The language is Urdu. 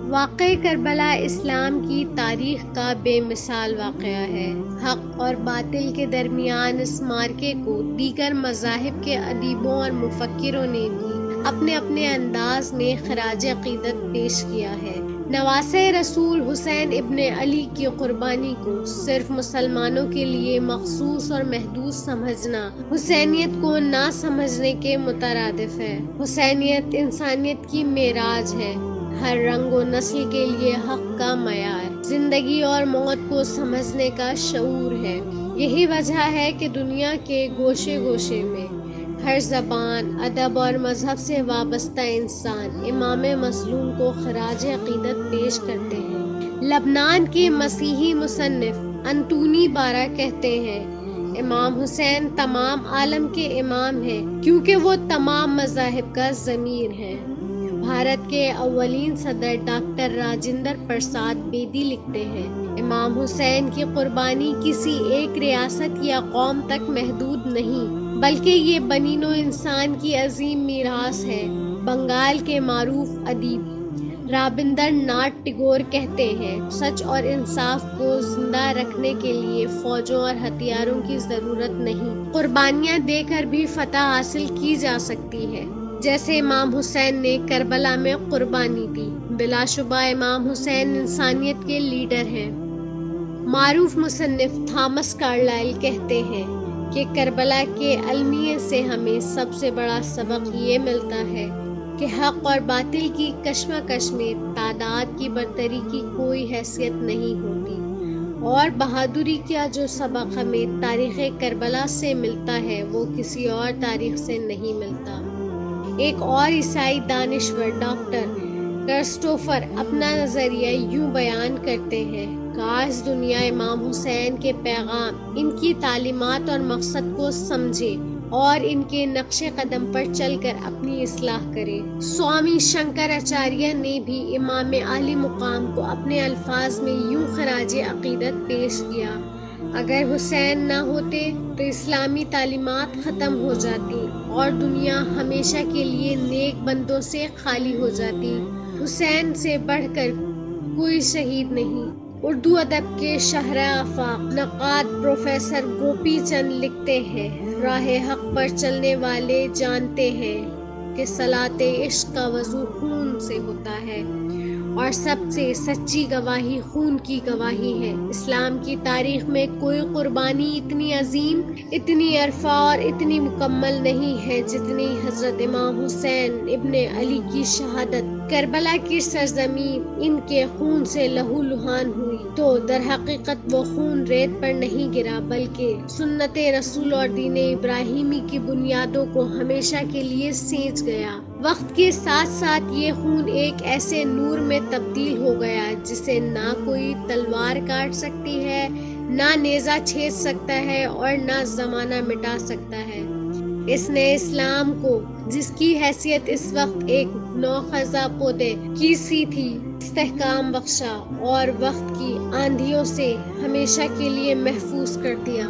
واقعہ کربلا اسلام کی تاریخ کا بے مثال واقعہ ہے۔ حق اور باطل کے درمیان اس معرکے کو دیگر مذاہب کے ادیبوں اور مفکروں نے بھی اپنے اپنے انداز میں خراج عقیدت پیش کیا ہے۔ نواسۂ رسول حسین ابن علی کی قربانی کو صرف مسلمانوں کے لیے مخصوص اور محدود سمجھنا حسینیت کو نہ سمجھنے کے مترادف ہے۔ حسینیت انسانیت کی معراج ہے، ہر رنگ و نسل کے لیے حق کا معیار، زندگی اور موت کو سمجھنے کا شعور ہے۔ یہی وجہ ہے کہ دنیا کے گوشے گوشے میں ہر زبان، ادب اور مذہب سے وابستہ انسان امام مظلوم کو خراج عقیدت پیش کرتے ہیں۔ لبنان کے مسیحی مصنف انتونی بارہ کہتے ہیں، امام حسین تمام عالم کے امام ہیں کیونکہ وہ تمام مذاہب کا ضمیر ہیں۔ بھارت کے اولین صدر ڈاکٹر راجندر پرساد بیدی لکھتے ہیں، امام حسین کی قربانی کسی ایک ریاست یا قوم تک محدود نہیں بلکہ یہ بنی نوع انسان کی عظیم میراث ہے۔ بنگال کے معروف ادیب رابندر ناتھ ٹیگور کہتے ہیں، سچ اور انصاف کو زندہ رکھنے کے لیے فوجوں اور ہتھیاروں کی ضرورت نہیں، قربانیاں دے کر بھی فتح حاصل کی جا سکتی ہے، جیسے امام حسین نے کربلا میں قربانی دی۔ بلا شبہ امام حسین انسانیت کے لیڈر ہیں۔ معروف مصنف تھامس کارلائل کہتے ہیں کہ کربلا کے المیے سے ہمیں سب سے بڑا سبق یہ ملتا ہے کہ حق اور باطل کی کشمکش میں تعداد کی برتری کی کوئی حیثیت نہیں ہوتی، اور بہادری کا جو سبق ہمیں تاریخ کربلا سے ملتا ہے وہ کسی اور تاریخ سے نہیں ملتا۔ ایک اور عیسائی دانشور ڈاکٹر کرسٹوفر اپنا نظریہ یوں بیان کرتے ہیں، کاش دنیا امام حسین کے پیغام، ان کی تعلیمات اور مقصد کو سمجھے اور ان کے نقش قدم پر چل کر اپنی اصلاح کرے۔ سوامی شنکر اچاریہ نے بھی امام عالی مقام کو اپنے الفاظ میں یوں خراج عقیدت پیش کیا، اگر حسین نہ ہوتے تو اسلامی تعلیمات ختم ہو جاتی اور دنیا ہمیشہ کے لیے نیک بندوں سے خالی ہو جاتی۔ حسین سے بڑھ کر کوئی شہید نہیں۔ اردو ادب کے شاہراہ آفاق نقاد پروفیسر گوپی چند لکھتے ہیں، راہ حق پر چلنے والے جانتے ہیں کہ صلاۃ عشق کا وضو خون سے ہوتا ہے اور سب سے سچی گواہی خون کی گواہی ہے۔ اسلام کی تاریخ میں کوئی قربانی اتنی عظیم، اتنی عرفہ اور اتنی مکمل نہیں ہے جتنی حضرت امام حسین ابن علی کی شہادت۔ کربلا کی سرزمین ان کے خون سے لہو لہان ہوئی تو در حقیقت وہ خون ریت پر نہیں گرا بلکہ سنت رسول اور دین ابراہیمی کی بنیادوں کو ہمیشہ کے لیے سینچ گیا۔ وقت کے ساتھ ساتھ یہ خون ایک ایسے نور میں تبدیل ہو گیا جسے نہ کوئی تلوار کاٹ سکتی ہے، نہ نیزہ چھید سکتا ہے اور نہ زمانہ مٹا سکتا ہے۔ اس نے اسلام کو، جس کی حیثیت اس وقت ایک نوخزا پودے کی سی تھی، استحکام بخشا اور وقت کی آندھیوں سے ہمیشہ کے لیے محفوظ کر دیا۔